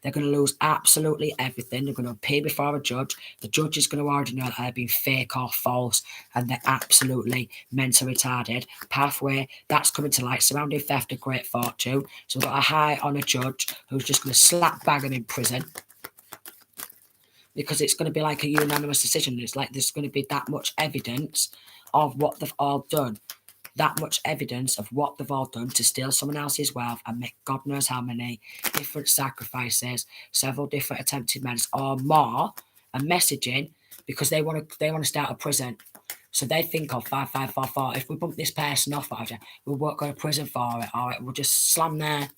S1: They're going to lose absolutely everything. They're going to appear before a judge. The judge is going to already know that they're being fake or false, and they're absolutely mentally retarded. Pathway, that's coming to light. Surrounding theft of great fortune. So we've got a high on a judge who's just going to slap bang him in prison, because it's going to be like a unanimous decision. It's like there's going to be that much evidence of what they've all done. That much evidence of what they've all done to steal someone else's wealth and make God knows how many different sacrifices, several different attempted murders or more, and messaging, because they want to start a prison. So they think of 5544. If we bump this person off, we won't go to prison for it. All right, we'll just slam their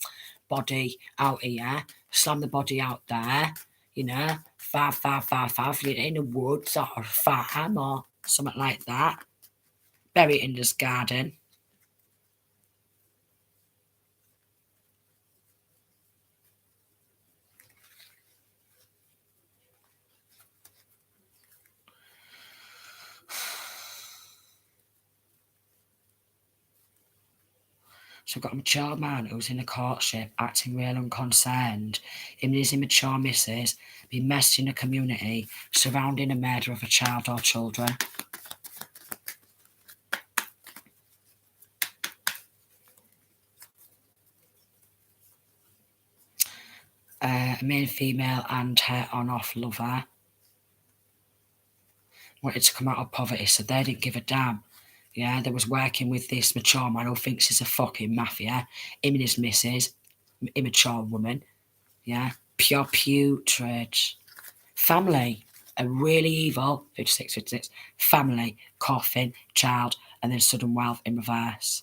S1: body out here, slam the body out there. 555 in the woods or a farm or something like that. Bury it in this garden. So I've got a mature man who's in a courtship, acting real unconcerned. Him and his immature missus be messaging the community surrounding the murder of a child or children. A male, female and her on-off lover wanted to come out of poverty, so they didn't give a damn. Yeah, they was working with this mature man who thinks he's a fucking mafia. Him and his missus, immature woman. Yeah, pure putrid. Family, a really evil, 56, family, coffin, child, and then sudden wealth in reverse.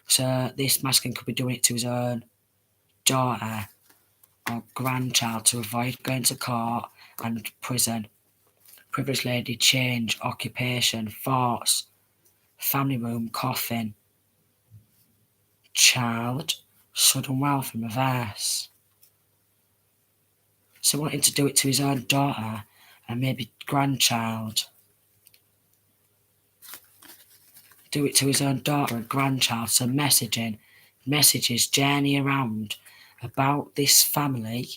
S1: So this masculine could be doing it to his own daughter or grandchild to avoid going to court and prison. Privileged lady, change, occupation, thoughts, family room, coffin, child, sudden wealth in reverse. So wanting to do it to his own daughter and maybe grandchild. Do it to his own daughter and grandchild. So messages journey around about this family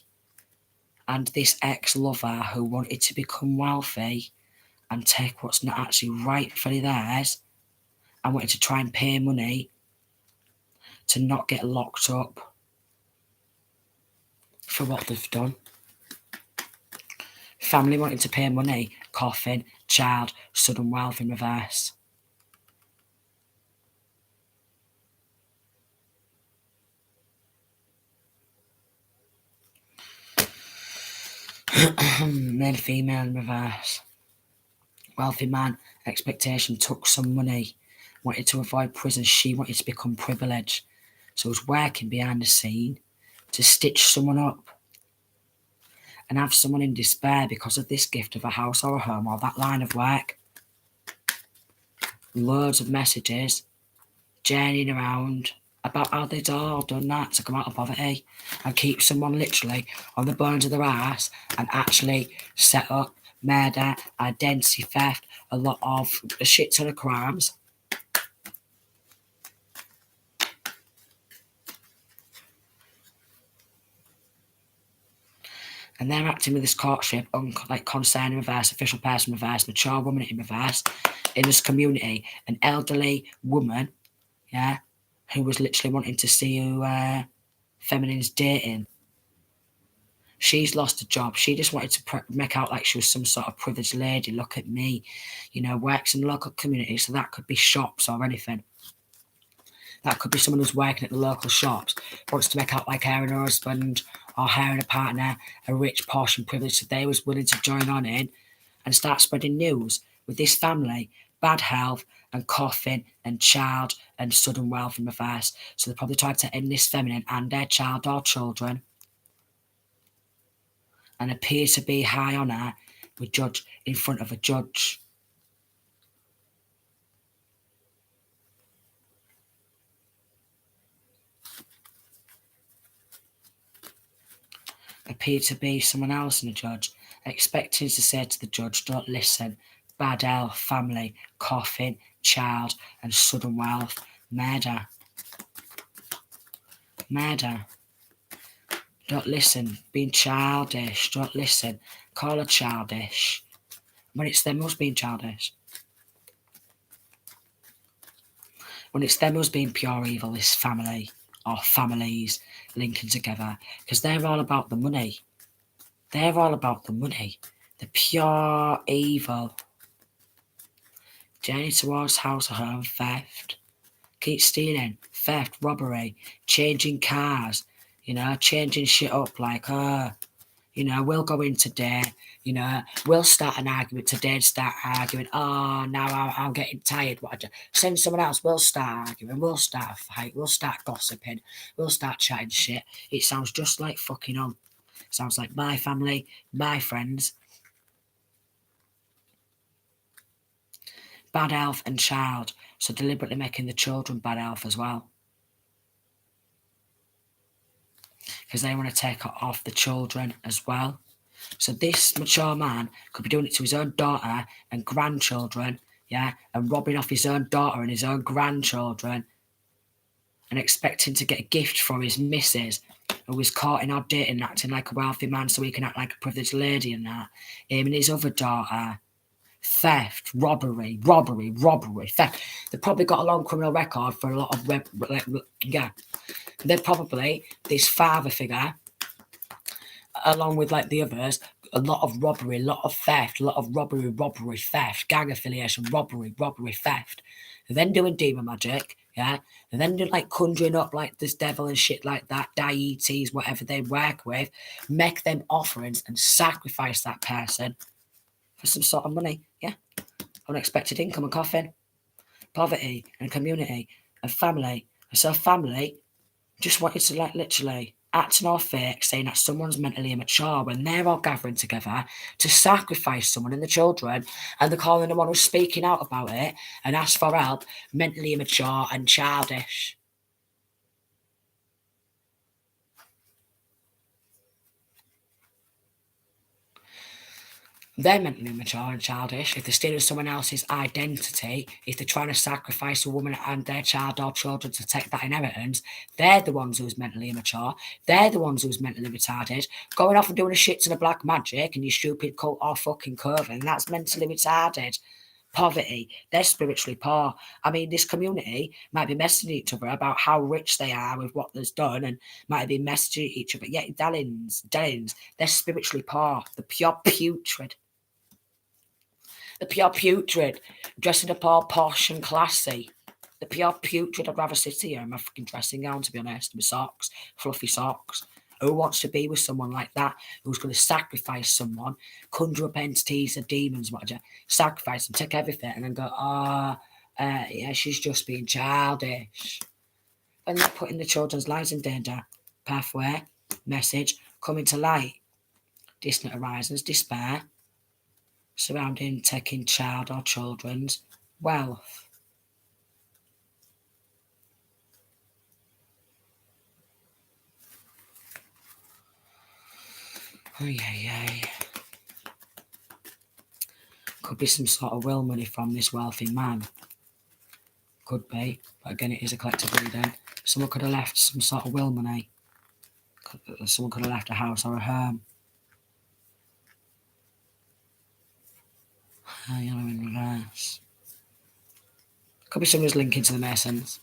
S1: and this ex-lover who wanted to become wealthy and take what's not actually rightfully theirs, and wanted to try and pay money to not get locked up for what they've done. Family wanting to pay money, coffin, child, sudden wealth in reverse. Male, female in reverse. Wealthy man, expectation, took some money, wanted to avoid prison. She wanted to become privileged. So was working behind the scene to stitch someone up and have someone in despair because of this gift of a house or a home or that line of work. Loads of messages journeying around about how they'd all done that to come out of poverty and keep someone literally on the bones of their ass and actually set up murder, identity theft, a lot of a shit ton of crimes. And they're acting with this courtship, like concern in reverse, official person in reverse, mature woman in reverse, in this community, an elderly woman, yeah, who was literally wanting to see who feminine's dating. She's lost a job. She just wanted to make out like she was some sort of privileged lady. Look at me, works in the local community. So that could be shops or anything. That could be someone who's working at the local shops, wants to make out like her and her husband or her and a partner, a rich, posh and privileged. So they was willing to join on in and start spreading news with this family, bad health and coffin and child and sudden wealth in reverse. So they probably tried to end this feminine and their child or children and appear to be high on her We judge in front of a judge. Appear to be someone else in a judge, expecting to say to the judge, don't listen, bad health, family, coffin, child, and sudden wealth, murder. Murder. Don't listen, being childish, don't listen, call her childish. When it's them who's being childish. When it's them who's being pure evil, this family or families linking together, because they're all about the money. They're all about the money. The pure evil. Journey towards house or home, theft. Keep stealing, theft, robbery, changing cars, changing shit up like, we'll go in today, we'll start an argument today, start arguing, now I'm getting tired, send someone else, we'll start arguing, we'll start a fight, we'll start gossiping, we'll start chatting shit. It sounds just like fucking on. It sounds like my family, my friends. Bad health and child, so deliberately making the children bad health as well. Because they want to take off the children as well. So this mature man could be doing it to his own daughter and grandchildren, and robbing off his own daughter and his own grandchildren and expecting to get a gift from his missus who was caught in our dating acting like a wealthy man so he can act like a privileged lady and that. Him and his other daughter. Theft, robbery, theft. They've probably got a long criminal record for a lot of, They're probably, this father figure, along with like the others, a lot of robbery, a lot of theft, a lot of robbery, theft, gang affiliation, robbery, theft. They're then doing demon magic, and then do like conjuring up like this devil and shit like that, deities, whatever they work with, make them offerings and sacrifice that person for some sort of money, unexpected income and coffin, poverty and community and family. And so family just wanted to like literally acting all fake, saying that someone's mentally immature when they're all gathering together to sacrifice someone and the children, and they're calling the one who's speaking out about it and ask for help mentally immature and childish. They're mentally immature and childish if they're stealing someone else's identity, if they're trying to sacrifice a woman and their child or children to take that inheritance. They're the ones who's mentally immature. They're the ones who's mentally retarded. Going off and doing a shit to the black magic and your stupid cult or fucking coven, that's mentally retarded. Poverty, they're spiritually poor. I mean, this community might be messaging each other about how rich they are with what they've done and might be messaging each other. Yeah, Dallins, they're spiritually poor. The pure putrid. The pure putrid, dressing up all posh and classy. The pure putrid, I'd rather sit here in my fucking dressing gown, to be honest, with socks, fluffy socks. Who wants to be with someone like that, who's going to sacrifice someone, conjure up entities or demons, whatever, sacrifice them, take everything, and then go, she's just being childish. And they're putting the children's lives in danger. Pathway, message, coming to light. Distant horizons, despair. Surrounding taking child or children's wealth. Could be some sort of will money from this wealthy man. Could be, but again, it is a collective reading. Someone could have left some sort of will money. Someone could have left a house or a home. Yellow in reverse. Could be someone who's linking to the Masons.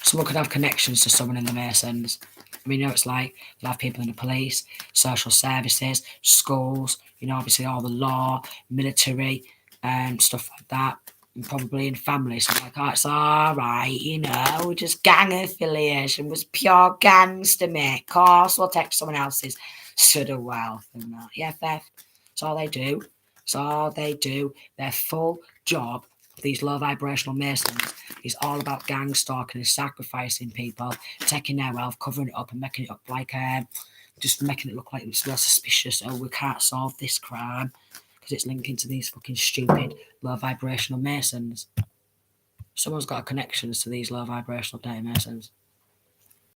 S1: Someone could have connections to someone in the Masons. I mean, it's like they'll have people in the police, social services, schools, obviously all the law, military, and stuff like that. And probably in families. So like, it's all right, just gang affiliation was pure gangster, mate. Of course, we'll take someone else's sudden wealth and that. Yeah, theft. That's all they do. That's all they do. Their full job these low vibrational masons is all about gang stalking and sacrificing people, taking their wealth, covering it up and making it up like just making it look like it's real suspicious. Oh, we can't solve this crime because it's linking to these fucking stupid low vibrational masons. Someone's got connections to these low vibrational data masons.